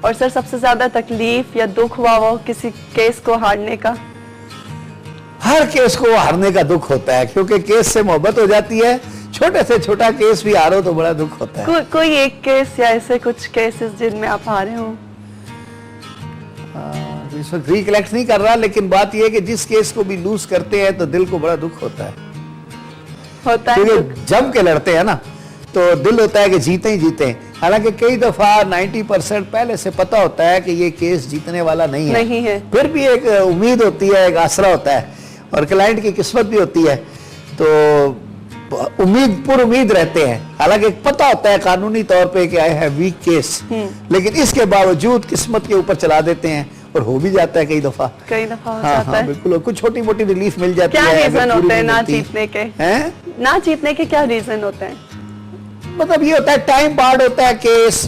اور سر سب سے زیادہ تکلیف یا دکھ ہوا وہ کسی کیس کو ہارنے کا؟ ہر کیس کو ہارنے کا دکھ ہوتا ہے، کیونکہ کیس سے محبت ہو جاتی ہے، چھوٹے سے چھوٹا کیس بھی ہارو تو بڑا دکھ ہوتا ہے۔ کوئی ایک کیس یا ایسے کچھ کیسز جن میں آپ ہارے ہوں؟ اس وقت ریکلیکٹ نہیں کر رہا، لیکن بات یہ ہے کہ جس کیس کو بھی لوز کرتے ہیں تو دل کو بڑا دکھ ہوتا ہے، کیونکہ جم کے لڑتے ہیں نا، تو دل ہوتا ہے کہ جیتے ہی جیتے ہیں، حالانکہ کئی دفعہ 90% پہلے سے پتا ہوتا ہے کہ یہ کیس جیتنے والا نہیں ہے، پھر بھی ایک امید ہوتی ہے، ایک آسرا ہوتا ہے، اور کلائنٹ کی قسمت بھی ہوتی ہے، تو پر امید رہتے ہیں، حالانکہ پتا ہوتا ہے قانونی طور پہ کہ آئی ہیو ویک کیس، لیکن اس کے باوجود قسمت کے اوپر چلا دیتے ہیں، اور ہو بھی جاتا ہے کئی دفعہ ہو جاتا ہے، بالکل بالکل چھوٹی موٹی ریلیف مل جاتی ہے۔ کیا ریزن ہوتے ہیں نہ جیتنے کے؟ نہ جیتنے کے کیا ریزن ہوتے ہیں؟ مطلب یہ ہوتا ہے ٹائم بارڈ ہوتا ہے کیس،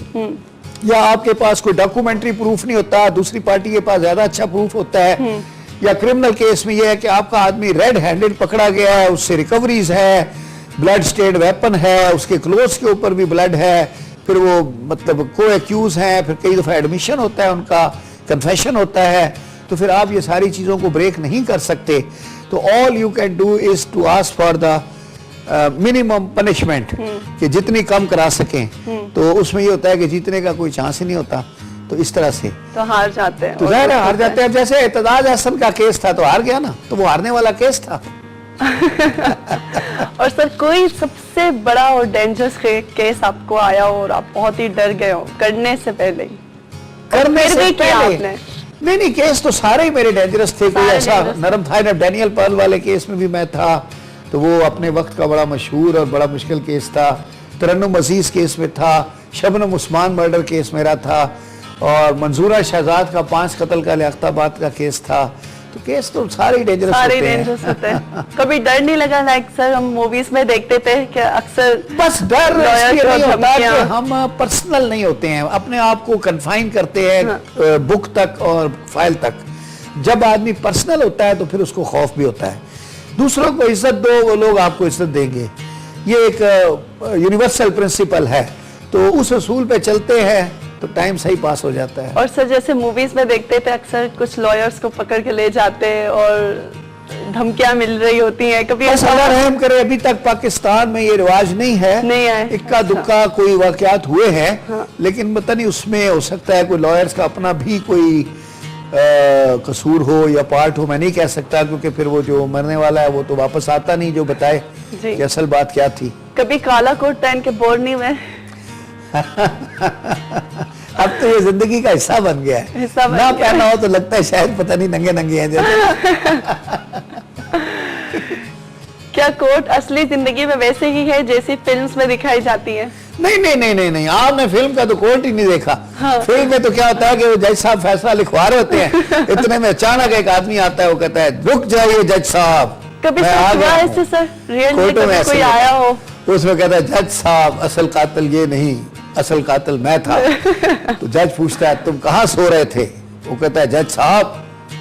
یا آپ کے پاس کوئی ڈاکومنٹری پروف نہیں ہوتا، دوسری پارٹی کے پاس زیادہ اچھا پروف ہوتا ہے، یا کرمنل کیس میں یہ ہے کہ آپ کا آدمی ریڈ ہینڈڈ پکڑا گیا ہے، اس سے ریکوریز ہے، بلڈ سٹیڈ ویپن ہے، اس کے کلوز کے اوپر بھی بلڈ ہے، پھر وہ مطلب کو ایکیوز ہیں، پھر کئی دفعہ ایڈمیشن ہوتا ہے ان کا، کنفیشن ہوتا ہے، تو پھر آپ یہ ساری چیزوں کو بریک نہیں کر سکتے، تو all you can do is to ask for the minimum punishment، کہ جتنی کم کرا سکیں، تو اس میں یہ ہوتا ہے کہ جیتنے کا کوئی چانس ہی نہیں ہوتا، تو اس طرح سے تو ہار جاتے ہیں، تو ظاہر ہے ہار جاتے ہیں۔ جیسے اعتزاز احسن کا کیس تھا تو ہار گیا نا، تو وہ ہارنے والا کیس تھا۔ اور سر کوئی سب سے بڑا اور ڈینجرس کیس آپ کو آیا ہو اور آپ بہت ہی ڈر گئے ہو کرنے سے پہلے ہی؟ نہیں کیس تو سارے ہی میرے ڈینجرس تھے، کوئی ایسا نرم تھا، ڈینیل پرل والے کیس میں بھی میں تھا، تو وہ اپنے وقت کا بڑا مشہور اور بڑا مشکل کیس تھا، ترنم عزیز کیس میں تھا، شبنم عثمان مرڈر کیس میرا تھا، اور منظورہ شہزاد کا 5 قتل کا لیاقت آباد کا کیس تھا، تو کیس تو سارے ہی ڈینجرس ہوتے ہیں۔ کبھی ڈر نہیں لگا؟ لائک سر ہم موویز میں دیکھتے تھے کہ اکثر بس ڈر نہیں ہوتا کہ ہم پرسنل نہیں ہوتے ہیں، اپنے آپ کو کنفائن کرتے ہیں بک تک اور فائل تک، جب آدمی پرسنل ہوتا ہے تو پھر اس کو خوف بھی ہوتا ہے، دوسروں کو عزت دو وہ لوگ آپ کو عزت دیں گے، یہ ایک یونیورسل پرنسپل ہے، تو اس اصول پہ چلتے ہیں تو ٹائم صحیح پاس ہو جاتا ہے۔ اور سر جیسے موویز میں دیکھتے تھے اکثر کچھ لائرز کو پکڑ کے لے جاتے اور دھمکیاں مل رہی ہوتی ہیں، کبھی ایسا اللہ رحم کرے ابھی تک پاکستان میں یہ رواج نہیں ہے، اکا دکا کوئی واقعات ہوئے ہیں، لیکن پتہ نہیں اس میں ہو سکتا ہے کوئی لائرز کا اپنا بھی کوئی قصور ہو یا پارٹ ہو، میں نہیں کہہ سکتا، کیونکہ پھر وہ جو مرنے والا ہے وہ تو واپس آتا نہیں جو بتائے کہ اصل بات کیا تھی۔ کبھی کالا کوٹ پہن کے بور نہیں ہوئے؟ اب تو یہ زندگی کا حصہ بن گیا ہے، نہ پہنا ہو تو لگتا ہے شاید پتہ نہیں ننگے ننگے ہیں جیسے۔ کیا کوٹ اصلی زندگی میں ویسے ہی ہے جیسی فلمز میں دکھائی جاتی ہے؟ نہیں، آپ نے فلم کا تو کوٹ ہی نہیں دیکھا، فلم میں تو کیا ہوتا ہے کہ وہ جج صاحب فیصلہ لکھوا رہے ہوتے ہیں، اتنے میں اچانک ایک آدمی آتا ہے، وہ کہتا ہے رک جائیے جج صاحب، کبھی ایسے سر ریئل میں کبھی کوئی آیا ہو؟ اس میں کہتا ہے جج صاحب اصل قاتل یہ نہیں، اصل قاتل میں تھا، تو جج پوچھتا ہے تم کہاں سو رہے تھے؟ وہ کہتا ہے جج صاحب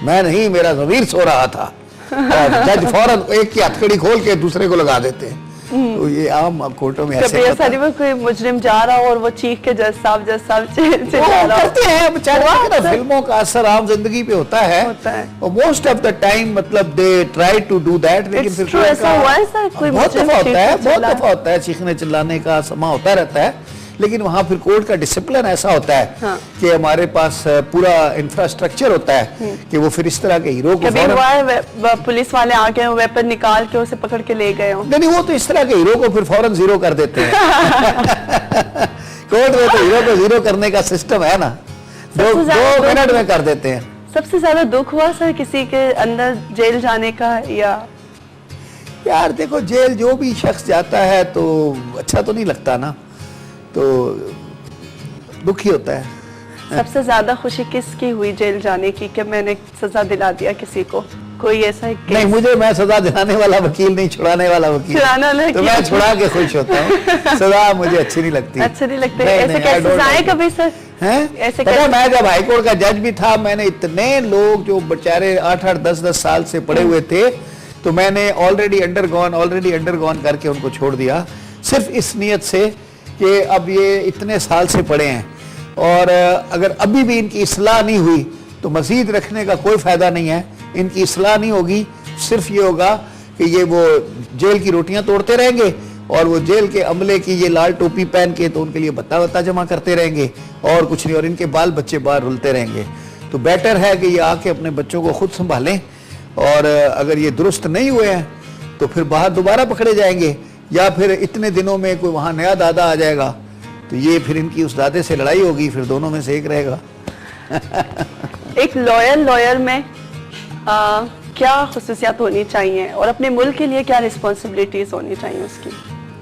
میں نہیں، میرا ضمیر سو رہا تھا، اور جج فوراً ایک کی ہتھکڑی کھول کے دوسرے کو لگا دیتے ہیں، تو یہ عام کورٹوں میں ایسے کبھی ایسا نہیں وہ کوئی مجرم جا رہا ہو اور وہ چیخ کے جج صاحب چلا رہا ہو؟ کرتے ہیں بچارے، فلموں کا اثر عام زندگی پہ ہوتا ہے، اور موسٹ آف دا ٹائم مطلب they try to do that, لیکن پھر بہت دفعہ ہوتا ہے چیخنے چلانے کا سما ہوتا رہتا ہے، لیکن وہاں پھر کورٹ کا ڈسپلن ایسا ہوتا ہے کہ ہمارے پاس پورا انفراسٹرکچر ہوتا ہے کہ وہ پھر اس طرح کے ہیرو کو پولیس والے آ کے ویپن نکال کے اسے پکڑ کے لے گئے ہوں، نہیں وہ تو اس طرح کے ہیرو کو پھر فوراً زیرو کر دیتے ہیں، کورٹ میں تو ہیرو کو زیرو کرنے کا سسٹم ہے نا، 2 منٹ میں کر دیتے ہیں۔ سب سے زیادہ دکھ ہوا سر کسی کے اندر جیل جانے کا؟ یا یار دیکھو جیل جو بھی شخص جاتا ہے تو اچھا تو نہیں لگتا نا، تو دکھ ہی ہوتا ہے۔ سب سے زیادہ خوشی کس کی ہوئی جیل جانے کی کہ میں نے سزا دلا دیا کسی کو؟ کوئی ایسا نہیں، میں سزا دلانے والا وکیل نہیں، چھڑانے والا وکیل، تو میں چھڑا کے خوش ہوتا ہوں، سزا مجھے اچھی نہیں لگتی۔ ایسے کیسے آئے کبھی سر؟ میں جب ہائی کورٹ کا جج بھی تھا، میں نے اتنے لوگ جو بچارے 8-8 10-10 سال سے پڑے ہوئے تھے، تو میں نے آلریڈی انڈر گون کر کے ان کو چھوڑ دیا، صرف اس نیت سے کہ اب یہ اتنے سال سے پڑے ہیں اور اگر ابھی بھی ان کی اصلاح نہیں ہوئی تو مزید رکھنے کا کوئی فائدہ نہیں ہے. ان کی اصلاح نہیں ہوگی, صرف یہ ہوگا کہ یہ وہ جیل کی روٹیاں توڑتے رہیں گے اور وہ جیل کے عملے کی یہ لال ٹوپی پہن کے تو ان کے لیے بتا بتا جمع کرتے رہیں گے اور کچھ نہیں, اور ان کے بال بچے باہر رلتے رہیں گے. تو بیٹر ہے کہ یہ آ کے اپنے بچوں کو خود سنبھالیں, اور اگر یہ درست نہیں ہوئے ہیں تو پھر باہر دوبارہ پکڑے جائیں گے, یا پھر اتنے دنوں میں کوئی وہاں نیا دادا آ جائے گا تو یہ پھر ان کی اس دادے سے لڑائی ہوگی, پھر دونوں میں سے ایک رہے گا. ایک لائر میں کیا خصوصیات ہونی چاہیے اور اپنے ملک کے لیے کیا رسپانسبلٹیز ہونی چاہیے اس کی؟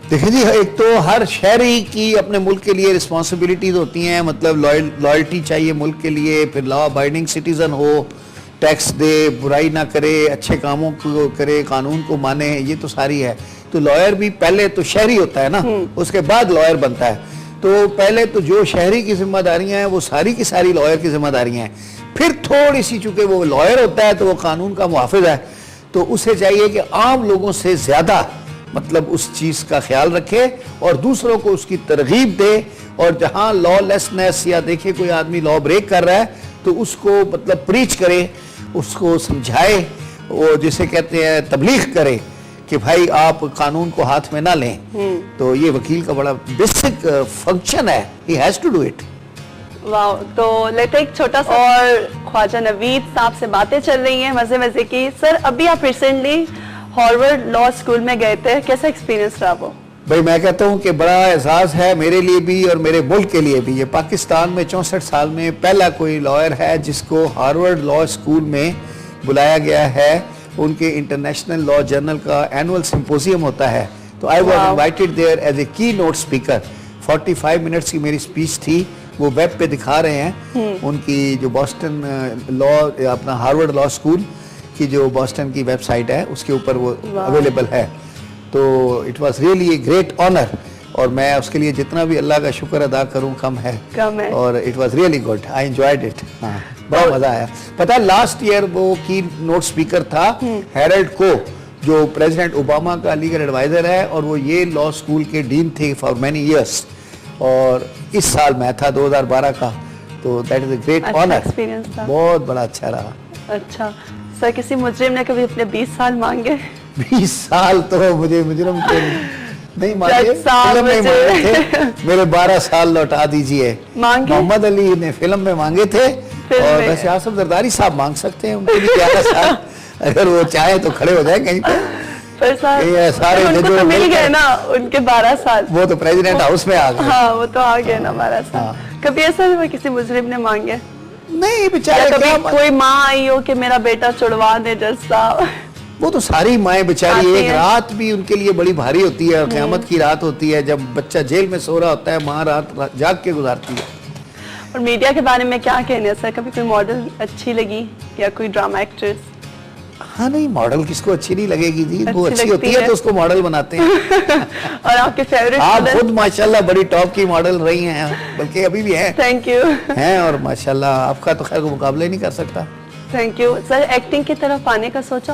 دیکھیں جی, ایک تو ہر شہری کی اپنے ملک کے لیے رسپانسبلٹیز ہوتی ہیں, مطلب لائلٹی چاہیے ملک کے لیے, پھر لا ابائڈنگ سٹیزن ہو, ٹیکس دے, برائی نہ کرے, اچھے کاموں کو کرے, قانون کو مانے, یہ تو ساری ہے. تو لائر بھی پہلے تو شہری ہوتا ہے نا, اس کے بعد لائر بنتا ہے. تو پہلے تو جو شہری کی ذمہ داریاں ہیں وہ ساری کی ساری لائر کی ذمہ داریاں ہیں. پھر تھوڑی سی, چونکہ وہ لائر ہوتا ہے تو وہ قانون کا محافظ ہے, تو اسے چاہیے کہ عام لوگوں سے زیادہ مطلب اس چیز کا خیال رکھے اور دوسروں کو اس کی ترغیب دے, اور جہاں لا لیسنس یا دیکھے کوئی آدمی لا بریک کر رہا ہے تو اس کو مطلب پریچ کرے, اس کو سمجھائے, وہ جسے کہتے ہیں تبلیغ کرے کہ بھائی آپ قانون کو ہاتھ میں نہ لیں. تو یہ وکیل کا بڑا بیسک فنکشن ہے, he has to do it. واو, تو لیتے ایک چھوٹا سا, اور خواجہ نوید صاحب سے باتیں چل رہی ہیں مزے کی. سر, ابھی آپ ریسنٹلی ہارورڈ لا اسکول میں گئے تھے, کیسا ایکسپیرینس رہا وہ؟ بھائی میں کہتا ہوں کہ بڑا اعزاز ہے میرے لیے بھی اور میرے ملک کے لیے بھی. یہ پاکستان میں 64 سال میں پہلا کوئی لائر ہے جس کو ہارورڈ لا اسکول میں بلایا گیا ہے. ان کے انٹرنیشنل لا جرنل کا اینول سمپوزیم ہوتا ہے, تو I was invited there as a keynote speaker. 45 minutes کی میری سپیچ تھی, وہ ویب پہ دکھا رہے ہیں. ان کی جو بوسٹن لا, اپنا ہارورڈ لا اسکول کی جو بوسٹن کی ویب سائٹ ہے اس کے اوپر وہ اویلیبل ہے. تو it was really a great honour, اور میں اس کے لیے جتنا بھی اللہ کا شکر ادا کروں کم ہے, اور it was really good, I enjoyed it. ہاں, بڑا مزہ آیا. پتہ لاسٹ ایئر وہ کی نوٹ اسپیکر تھا ہیرلڈ کو, جو پریزیڈنٹ اوباما کا لیگل ایڈوائزر ہے, اور وہ یہ لا اسکول کے ڈین تھے فار مینی ایئرس, اور اس سال میں تھا 2012 کا. تو that is a great honour, بہت بڑا اچھا رہا. اچھا سر, کسی مجرم نے کبھی اپنے 20 سال مانگے؟ 20 سال تو مجھے مجرم کے نہیں مانگے, فلم میں مانگے تھے. میرے 12 سال لوٹا دیجئے, محمد علی نے فلم میں مانگے تھے, اور ویسے آصف زرداری صاحب مانگ سکتے ہیں, ان کے بھی 11 سال اگر وہ چاہیں تو کھڑے ہو جائیں کہیں پہ. سارے ان کو تو مل گئے نا ان کے 12 سال, وہ تو پریزیڈنٹ ہاؤس میں آ گئے. ہاں, وہ تو آ گئے نا 12 سال. کبھی ایسا ہوا کسی مجرم نے مانگے؟ نہیں بیچارے, کبھی کوئی ماں آئی ہو کہ میرا بیٹا چھڑوا دے جج صاحب؟ وہ تو ساری مائیں بیچاری, ایک رات بھی ان کے لیے بڑی بھاری ہوتی ہے, قیامت کی رات ہوتی ہے جب بچہ جیل میں سو رہا ہوتا ہے, ماں رات جاگ کے گزارتی ہے. اور میڈیا کے بارے میں کیا کہنے ہیں سر, کبھی کوئی ماڈل اچھی لگی یا کوئی ڈرامہ ایکٹریس؟ ہاں نہیں, ماڈل کس کو اچھی نہیں لگے گی جی, وہ اچھی ہوتی ہے تو اس کو ماڈل بناتے ہیں. اور آپ کے فیوریٹ؟ آپ خود ماشاءاللہ بڑی ٹاپ کی ماڈل رہی ہیں, بلکہ ابھی بھی ہیں. Thank you. ہیں, اور ماشاءاللہ آپ کا تو خیر کو مقابلہ ہی نہیں کر سکتا. Thank you. سر, ایکٹنگ کی طرف آنے کا سوچا؟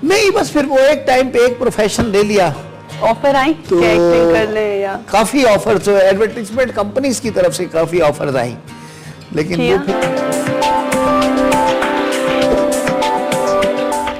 نہیں, بس پھر وہ ایک ٹائم پہ ایک پروفیشن لے لیا. آفر آئی کہ ایکٹنگ کر لیں یا؟ کافی آفرز, ایڈورٹائزمنٹ کمپنیز کی طرف سے کافی آفرز آئیں, لیکن وہ پھر